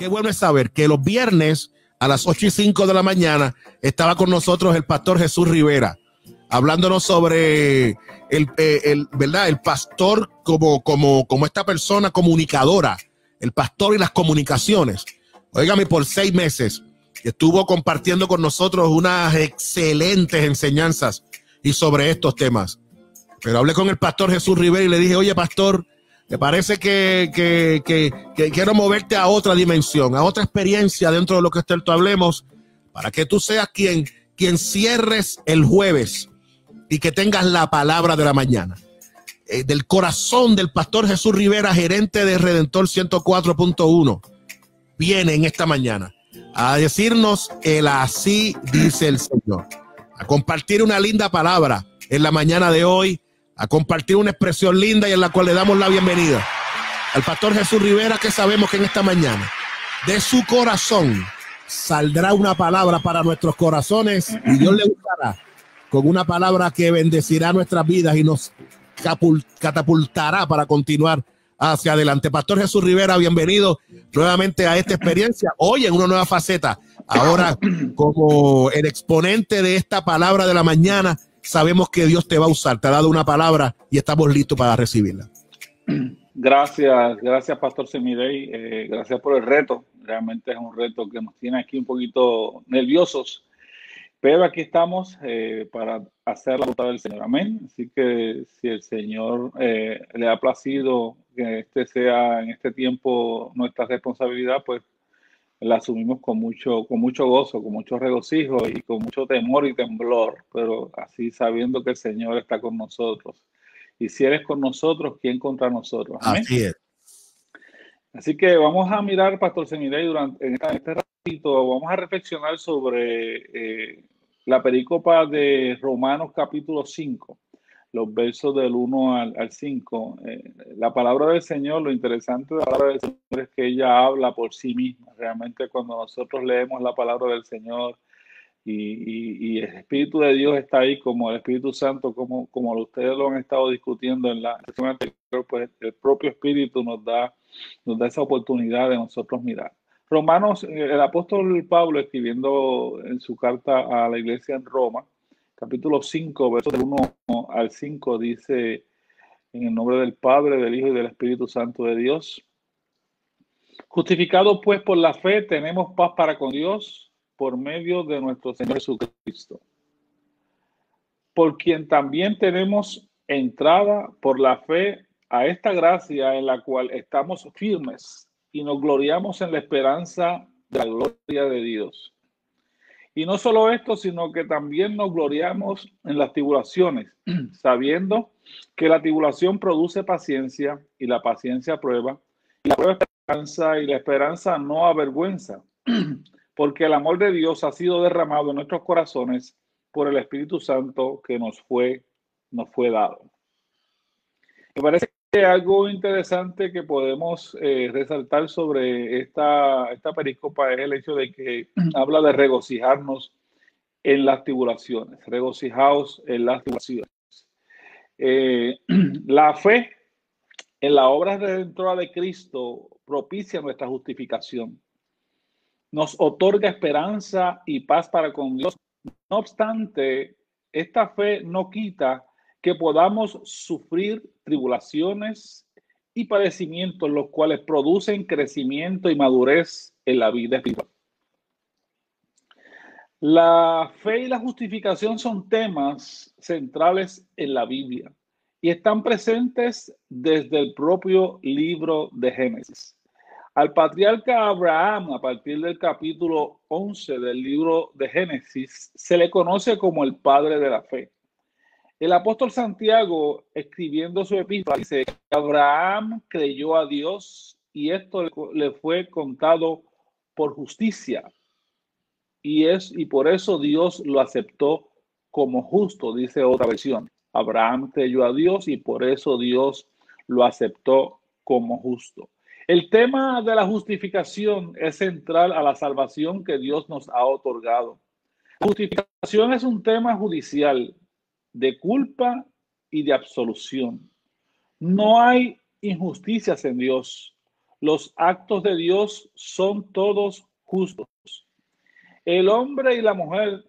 Qué bueno es saber que los viernes a las 8:05 de la mañana estaba con nosotros el pastor Jesús Rivera, hablándonos sobre ¿verdad? El pastor como esta persona comunicadora, el pastor y las comunicaciones. Óigame, por 6 meses estuvo compartiendo con nosotros unas excelentes enseñanzas y sobre estos temas. Pero hablé con el pastor Jesús Rivera y le dije, oye, pastor, me parece que quiero moverte a otra dimensión, a otra experiencia dentro de lo que tú hablemos, para que tú seas quien cierres el jueves y que tengas la palabra de la mañana. Del corazón del pastor Jesús Rivera, gerente de Redentor 104.1, viene en esta mañana a decirnos el así dice el Señor, a compartir una linda palabra en la mañana de hoy, a compartir una expresión linda y en la cual le damos la bienvenida al pastor Jesús Rivera, que sabemos que en esta mañana de su corazón saldrá una palabra para nuestros corazones y Dios le usará con una palabra que bendecirá nuestras vidas y nos catapultará para continuar hacia adelante. Pastor Jesús Rivera, bienvenido nuevamente a esta experiencia, hoy en una nueva faceta, ahora como el exponente de esta palabra de la mañana. Sabemos que Dios te va a usar, te ha dado una palabra y estamos listos para recibirla. Gracias, Pastor Semidey. Gracias por el reto. Realmente es un reto que nos tiene aquí un poquito nerviosos, pero aquí estamos para hacer la voluntad del Señor. Amén. Así que si el Señor le ha placido que este sea en este tiempo nuestra responsabilidad, pues la asumimos con mucho gozo, con mucho regocijo y con mucho temor y temblor, pero así sabiendo que el Señor está con nosotros. Y si eres con nosotros, ¿quién contra nosotros? Amén. Así es. Así que vamos a mirar, Pastor Semidey, durante este ratito, vamos a reflexionar sobre la perícopa de Romanos capítulo 5, los versos del 1 al 5. La palabra del Señor, lo interesante de la palabra del Señor es que ella habla por sí misma. Realmente cuando nosotros leemos la palabra del Señor y el Espíritu de Dios está ahí, como el Espíritu Santo, como ustedes lo han estado discutiendo en la sesión anterior, pues el propio Espíritu nos da esa oportunidad de nosotros mirar. Romanos, el apóstol Pablo, escribiendo en su carta a la iglesia en Roma, capítulo 5, versos del 1 al 5, dice: en el nombre del Padre, del Hijo y del Espíritu Santo de Dios. Justificados pues por la fe, tenemos paz para con Dios por medio de nuestro Señor Jesucristo, por quien también tenemos entrada por la fe a esta gracia en la cual estamos firmes y nos gloriamos en la esperanza de la gloria de Dios. Y no solo esto, sino que también nos gloriamos en las tribulaciones, sabiendo que la tribulación produce paciencia y la paciencia prueba, y la prueba esperanza y la esperanza no avergüenza, porque el amor de Dios ha sido derramado en nuestros corazones por el Espíritu Santo que nos fue dado. Me parece que algo interesante que podemos resaltar sobre esta perícopa es el hecho de que habla de regocijarnos en las tribulaciones. Regocijaos en las tribulaciones. La fe en la obra redentora de Cristo propicia nuestra justificación. Nos otorga esperanza y paz para con Dios. No obstante, esta fe no quita que podamos sufrir tribulaciones y padecimientos, los cuales producen crecimiento y madurez en la vida espiritual. La fe y la justificación son temas centrales en la Biblia y están presentes desde el propio libro de Génesis. Al patriarca Abraham, a partir del capítulo 11 del libro de Génesis, se le conoce como el padre de la fe. El apóstol Santiago, escribiendo su epístola, dice que Abraham creyó a Dios y esto le fue contado por justicia. Y por eso Dios lo aceptó como justo, dice otra versión. Abraham creyó a Dios y por eso Dios lo aceptó como justo. El tema de la justificación es central a la salvación que Dios nos ha otorgado. La justificación es un tema judicial de culpa y de absolución. No hay injusticias en Dios. Los actos de Dios son todos justos. El hombre y la mujer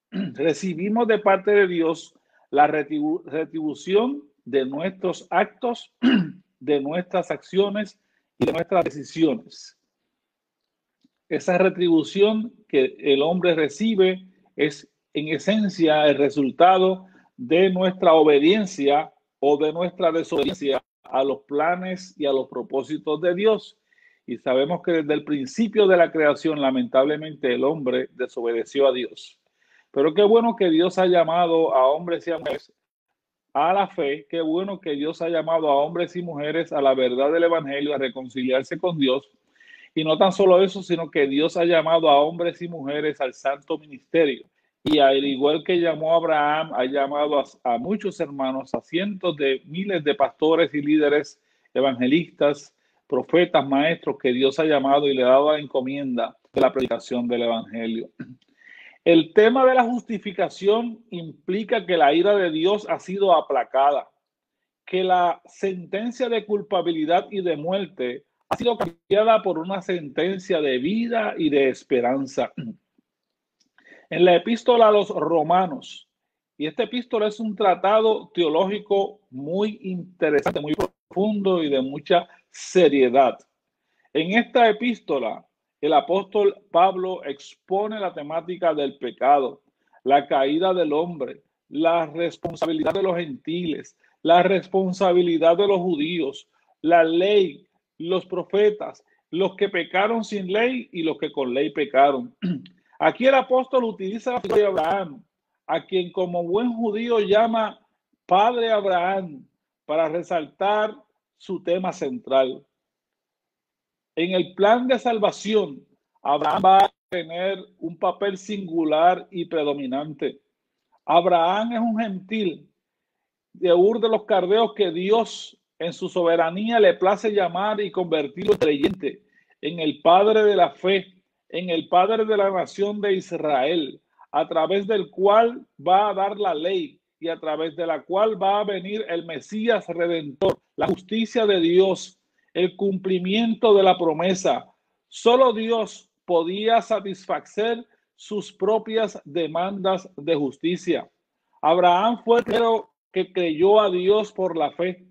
recibimos de parte de Dios la retribución de nuestros actos, de nuestras acciones y de nuestras decisiones. Esa retribución que el hombre recibe es en esencia el resultado de nuestra obediencia o de nuestra desobediencia a los planes y a los propósitos de Dios. Y sabemos que desde el principio de la creación, lamentablemente, el hombre desobedeció a Dios. Pero qué bueno que Dios ha llamado a hombres y a mujeres a la fe. Qué bueno que Dios ha llamado a hombres y mujeres a la verdad del Evangelio, a reconciliarse con Dios. Y no tan solo eso, sino que Dios ha llamado a hombres y mujeres al santo ministerio. Y al igual que llamó a Abraham, ha llamado a muchos hermanos, a cientos de miles de pastores y líderes, evangelistas, profetas, maestros que Dios ha llamado y le ha dado la encomienda de la predicación del Evangelio. El tema de la justificación implica que la ira de Dios ha sido aplacada, que la sentencia de culpabilidad y de muerte ha sido cambiada por una sentencia de vida y de esperanza. En la epístola a los Romanos, y esta epístola es un tratado teológico muy interesante, muy profundo y de mucha seriedad. En esta epístola, el apóstol Pablo expone la temática del pecado, la caída del hombre, la responsabilidad de los gentiles, la responsabilidad de los judíos, la ley, los profetas, los que pecaron sin ley y los que con ley pecaron. Aquí el apóstol utiliza la figura de Abraham, a quien como buen judío llama Padre Abraham, para resaltar su tema central. En el plan de salvación, Abraham va a tener un papel singular y predominante. Abraham es un gentil de Ur de los Caldeos que Dios en su soberanía le place llamar y convertirlo en creyente, en el padre de la fe, en el padre de la nación de Israel, a través del cual va a dar la ley y a través de la cual va a venir el Mesías Redentor, la justicia de Dios, el cumplimiento de la promesa. Solo Dios podía satisfacer sus propias demandas de justicia. Abraham fue el primero que creyó a Dios por la fe,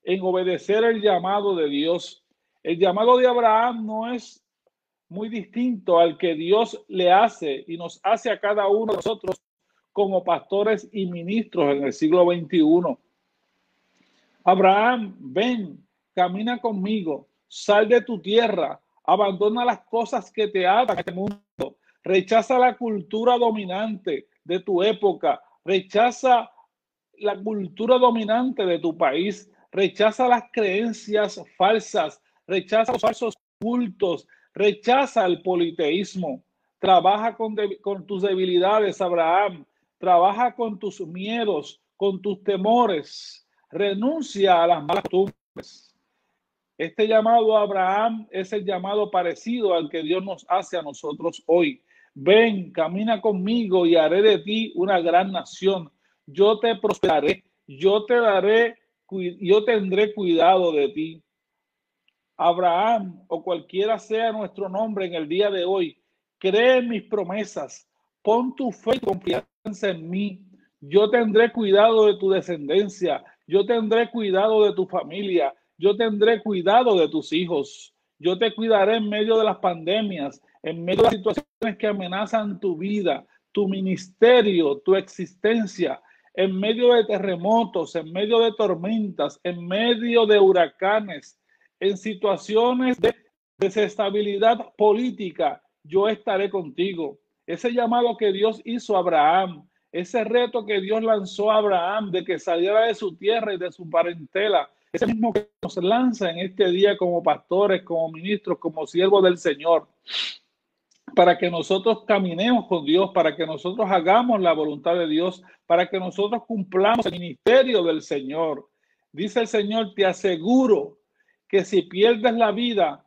en obedecer el llamado de Dios. El llamado de Abraham no es muy distinto al que Dios le hace y nos hace a cada uno de nosotros como pastores y ministros en el siglo XXI. Abraham, ven, camina conmigo, sal de tu tierra, abandona las cosas que te atan a este mundo, rechaza la cultura dominante de tu época, rechaza la cultura dominante de tu país, rechaza las creencias falsas, rechaza los falsos cultos, rechaza el politeísmo, trabaja con tus debilidades, Abraham, trabaja con tus miedos, con tus temores, renuncia a las malas costumbres. Este llamado a Abraham es el llamado parecido al que Dios nos hace a nosotros hoy. Ven, camina conmigo y haré de ti una gran nación. Yo te prosperaré, yo te daré, yo tendré cuidado de ti. Abraham, o cualquiera sea nuestro nombre en el día de hoy, cree en mis promesas, pon tu fe y confianza en mí. Yo tendré cuidado de tu descendencia, yo tendré cuidado de tu familia, yo tendré cuidado de tus hijos. Yo te cuidaré en medio de las pandemias, en medio de las situaciones que amenazan tu vida, tu ministerio, tu existencia, en medio de terremotos, en medio de tormentas, en medio de huracanes, en situaciones de desestabilidad política. Yo estaré contigo. Ese llamado que Dios hizo a Abraham, ese reto que Dios lanzó a Abraham de que saliera de su tierra y de su parentela, ese mismo que nos lanza en este día como pastores, como ministros, como siervos del Señor, para que nosotros caminemos con Dios, para que nosotros hagamos la voluntad de Dios, para que nosotros cumplamos el ministerio del Señor. Dice el Señor, te aseguro que si pierdes la vida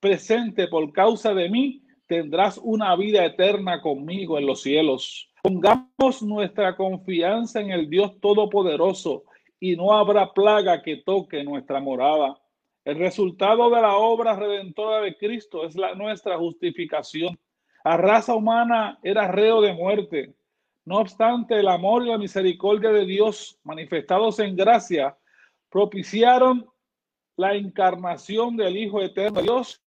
presente por causa de mí, tendrás una vida eterna conmigo en los cielos. Pongamos nuestra confianza en el Dios Todopoderoso y no habrá plaga que toque nuestra morada. El resultado de la obra redentora de Cristo es nuestra justificación. La raza humana era reo de muerte. No obstante, el amor y la misericordia de Dios, manifestados en gracia, propiciaron la encarnación del Hijo Eterno de Dios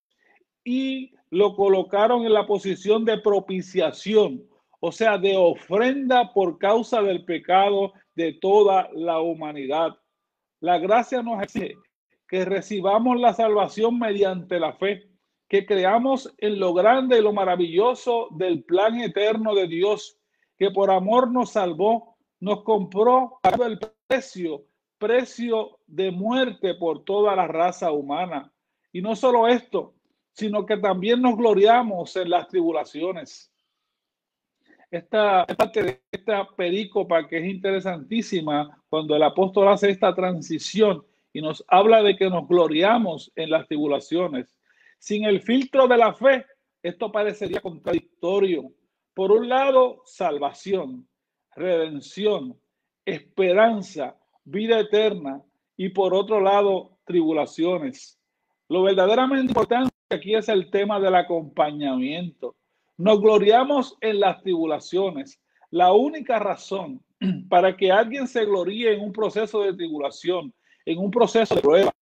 y lo colocaron en la posición de propiciación, o sea, de ofrenda por causa del pecado de toda la humanidad. La gracia nos exige que recibamos la salvación mediante la fe, que creamos en lo grande y lo maravilloso del plan eterno de Dios, que por amor nos salvó, nos compró pagando el precio de muerte por toda la raza humana. Y no solo esto, sino que también nos gloriamos en las tribulaciones. Esta parte de esta perícopa que es interesantísima cuando el apóstol hace esta transición y nos habla de que nos gloriamos en las tribulaciones. Sin el filtro de la fe, esto parecería contradictorio. Por un lado, salvación, redención, esperanza, vida eterna, y por otro lado, tribulaciones. Lo verdaderamente importante aquí es el tema del acompañamiento. Nos gloriamos en las tribulaciones. La única razón para que alguien se gloríe en un proceso de tribulación, en un proceso de prueba,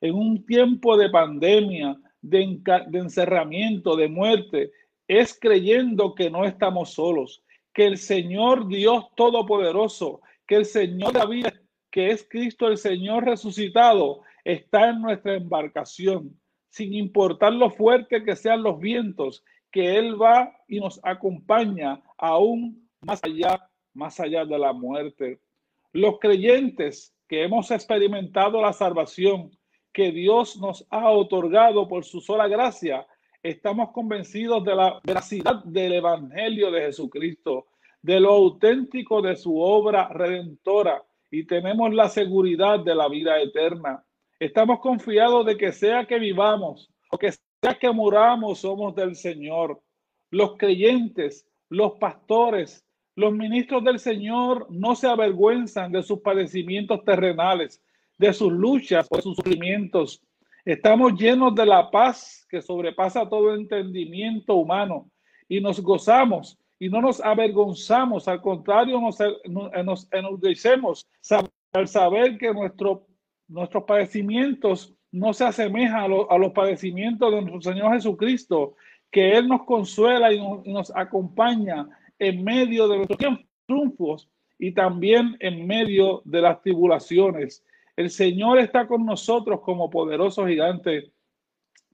en un tiempo de pandemia, de encerramiento, de muerte, es creyendo que no estamos solos, que el Señor Dios Todopoderoso, que el Señor de la vida, que es Cristo el Señor resucitado, está en nuestra embarcación, sin importar lo fuerte que sean los vientos, que Él va y nos acompaña aún más allá de la muerte. Los creyentes que hemos experimentado la salvación que Dios nos ha otorgado por su sola gracia, estamos convencidos de la veracidad del Evangelio de Jesucristo, de lo auténtico de su obra redentora, y tenemos la seguridad de la vida eterna. Estamos confiados de que sea que vivamos o que sea que muramos, somos del Señor. Los creyentes, los pastores, los ministros del Señor no se avergüenzan de sus padecimientos terrenales, de sus luchas o de sus sufrimientos. Estamos llenos de la paz que sobrepasa todo entendimiento humano y nos gozamos y no nos avergonzamos. Al contrario, nos enorgullecemos al saber que nuestros padecimientos no se asemejan a los padecimientos de nuestro Señor Jesucristo, que Él nos consuela y nos acompaña en medio de nuestros triunfos y también en medio de las tribulaciones. El Señor está con nosotros como poderoso gigante,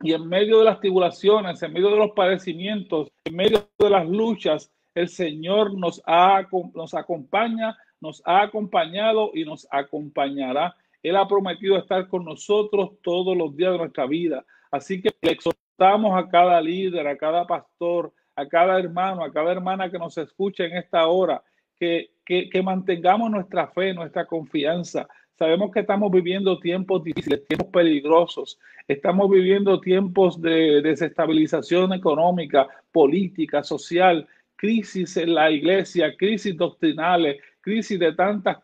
y en medio de las tribulaciones, en medio de los padecimientos, en medio de las luchas, el Señor nos acompaña, nos ha acompañado y nos acompañará. Él ha prometido estar con nosotros todos los días de nuestra vida. Así que le exhortamos a cada líder, a cada pastor, a cada hermano, a cada hermana que nos escuche en esta hora, que mantengamos nuestra fe, nuestra confianza. Sabemos que estamos viviendo tiempos difíciles, tiempos peligrosos. Estamos viviendo tiempos de desestabilización económica, política, social, crisis en la iglesia, crisis doctrinales, crisis de tantas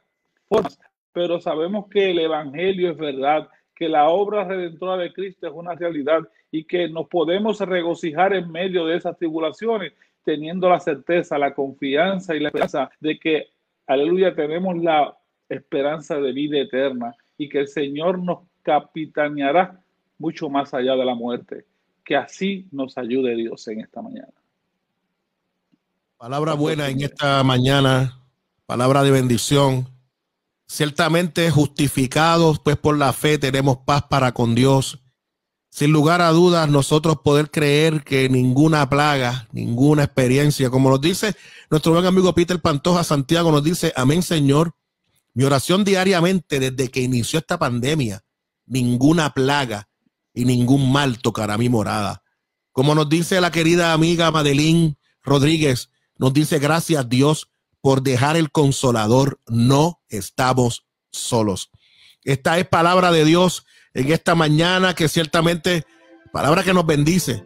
formas. Pero sabemos que el Evangelio es verdad, que la obra redentora de Cristo es una realidad y que nos podemos regocijar en medio de esas tribulaciones, teniendo la certeza, la confianza y la esperanza de que, aleluya, tenemos la esperanza de vida eterna y que el Señor nos capitaneará mucho más allá de la muerte. Que así nos ayude Dios en esta mañana. Palabra buena en esta mañana, palabra de bendición. Ciertamente justificados pues por la fe tenemos paz para con Dios. Sin lugar a dudas, nosotros poder creer que ninguna plaga, ninguna experiencia, como nos dice nuestro buen amigo Peter Pantoja Santiago, nos dice: amén, Señor. Mi oración diariamente desde que inició esta pandemia, ninguna plaga y ningún mal tocará mi morada. Como nos dice la querida amiga Madeline Rodríguez, nos dice: gracias Dios por dejar el Consolador, no estamos solos. Esta es palabra de Dios en esta mañana, que ciertamente palabra que nos bendice,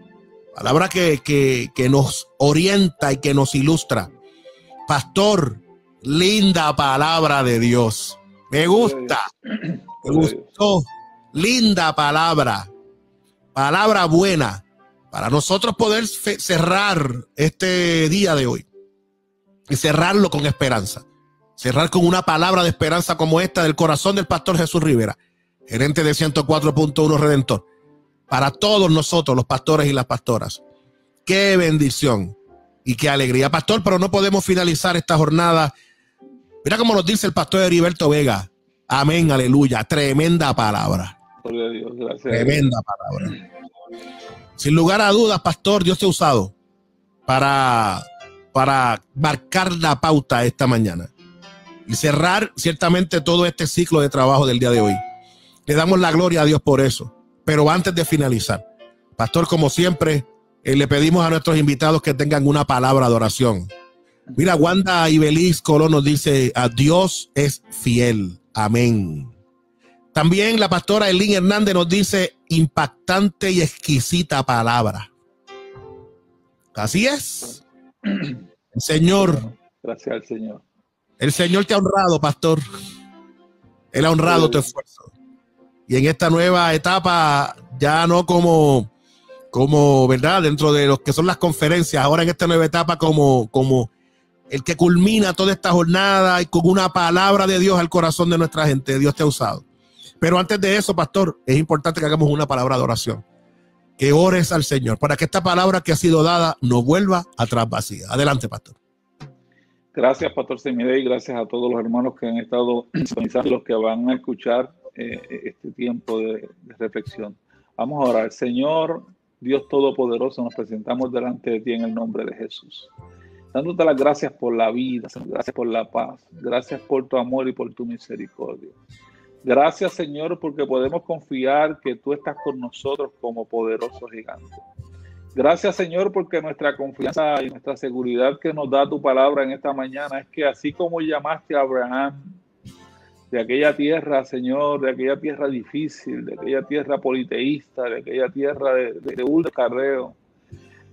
palabra que nos orienta y que nos ilustra. Pastor, linda palabra de Dios. Me gusta, me gustó linda palabra, palabra buena, para nosotros poder cerrar este día de hoy y cerrarlo con esperanza. Cerrar con una palabra de esperanza como esta del corazón del pastor Jesús Rivera, gerente de 104.1 Redentor. Para todos nosotros, los pastores y las pastoras. Qué bendición y qué alegría, pastor, pero no podemos finalizar esta jornada. Mira cómo nos dice el pastor Heriberto Vega. Amén, aleluya. Tremenda palabra. Gloria a Dios, gracias. Tremenda palabra. Sin lugar a dudas, pastor, Dios te ha usado para marcar la pauta esta mañana y cerrar ciertamente todo este ciclo de trabajo del día de hoy. Le damos la gloria a Dios por eso. Pero antes de finalizar, pastor, como siempre, le pedimos a nuestros invitados que tengan una palabra de oración. Mira, Wanda Ibeliz Colón nos dice: a Dios es fiel. Amén. También la pastora Elín Hernández nos dice: impactante y exquisita palabra. Así es. El Señor. Gracias al Señor. El Señor te ha honrado, pastor. Él ha honrado tu esfuerzo. Y en esta nueva etapa, ya no como verdad, dentro de los que son las conferencias, ahora en esta nueva etapa como el que culmina toda esta jornada y con una palabra de Dios al corazón de nuestra gente. Dios te ha usado. Pero antes de eso, pastor, es importante que hagamos una palabra de oración. Que ores al Señor para que esta palabra que ha sido dada no vuelva atrás vacía. Adelante, pastor. Gracias, pastor Semidey, y gracias a todos los hermanos que han estado sintonizando, los que van a escuchar este tiempo de reflexión. Vamos a orar. Señor, Dios Todopoderoso, nos presentamos delante de ti en el nombre de Jesús, dándote las gracias por la vida, gracias por la paz, gracias por tu amor y por tu misericordia. Gracias, Señor, porque podemos confiar que tú estás con nosotros como poderoso gigante. Gracias, Señor, porque nuestra confianza y nuestra seguridad que nos da tu palabra en esta mañana es que así como llamaste a Abraham de aquella tierra, Señor, de aquella tierra difícil, de aquella tierra politeísta, de aquella tierra de Ur de Caldeo,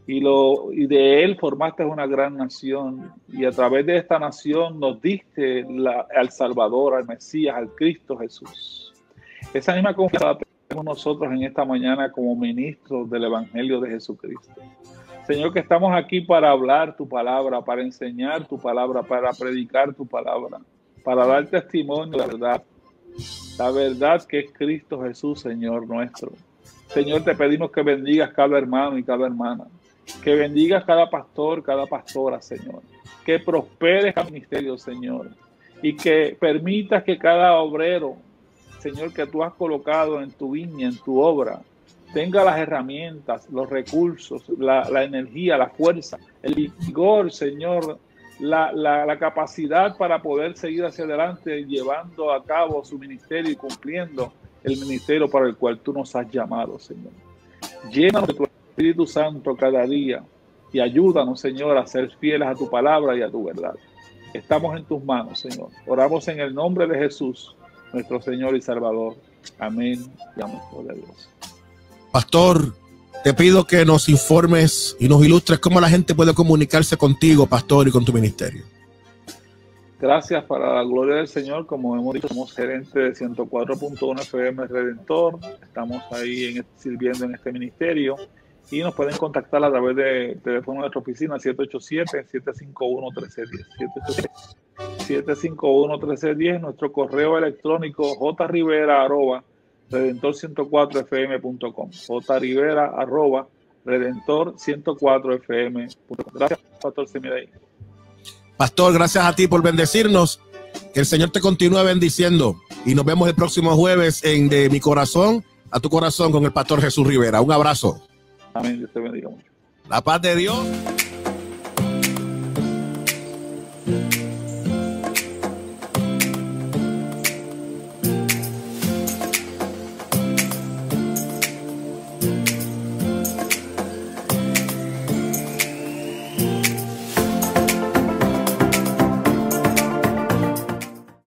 y de él formaste una gran nación, y a través de esta nación nos diste al Salvador, al Mesías, al Cristo Jesús. Esa misma confianza tenemos nosotros en esta mañana como ministros del Evangelio de Jesucristo. Señor, que estamos aquí para hablar tu palabra, para enseñar tu palabra, para predicar tu palabra, para dar testimonio de la verdad que es Cristo Jesús, Señor nuestro. Señor, te pedimos que bendigas cada hermano y cada hermana, que bendigas cada pastor, cada pastora, Señor, que prosperes cada ministerio, Señor, y que permitas que cada obrero, Señor, que tú has colocado en tu viña, en tu obra, tenga las herramientas, los recursos, la energía, la fuerza, el vigor, Señor, la capacidad para poder seguir hacia adelante llevando a cabo su ministerio y cumpliendo el ministerio para el cual tú nos has llamado, Señor. Llénanos de tu Espíritu Santo cada día y ayúdanos, Señor, a ser fieles a tu palabra y a tu verdad. Estamos en tus manos, Señor. Oramos en el nombre de Jesús, nuestro Señor y Salvador. Amén. Y amén. Gloria a Dios. Pastor, te pido que nos informes y nos ilustres cómo la gente puede comunicarse contigo, pastor, y con tu ministerio. Gracias, para la gloria del Señor. Como hemos dicho, somos gerentes de 104.1 FM Redentor. Estamos ahí sirviendo en este ministerio y nos pueden contactar a través de teléfono de nuestra oficina 787-751-1310. 751-1310, nuestro correo electrónico jrivera@redentor104fm.com. jrivera@redentor104fm.com. Gracias, pastor Semidey. Pastor, gracias a ti por bendecirnos. Que el Señor te continúe bendiciendo. Y nos vemos el próximo jueves en De Mi Corazón a Tu Corazón con el pastor Jesús Rivera. Un abrazo. Amén. Dios te bendiga mucho. La paz de Dios.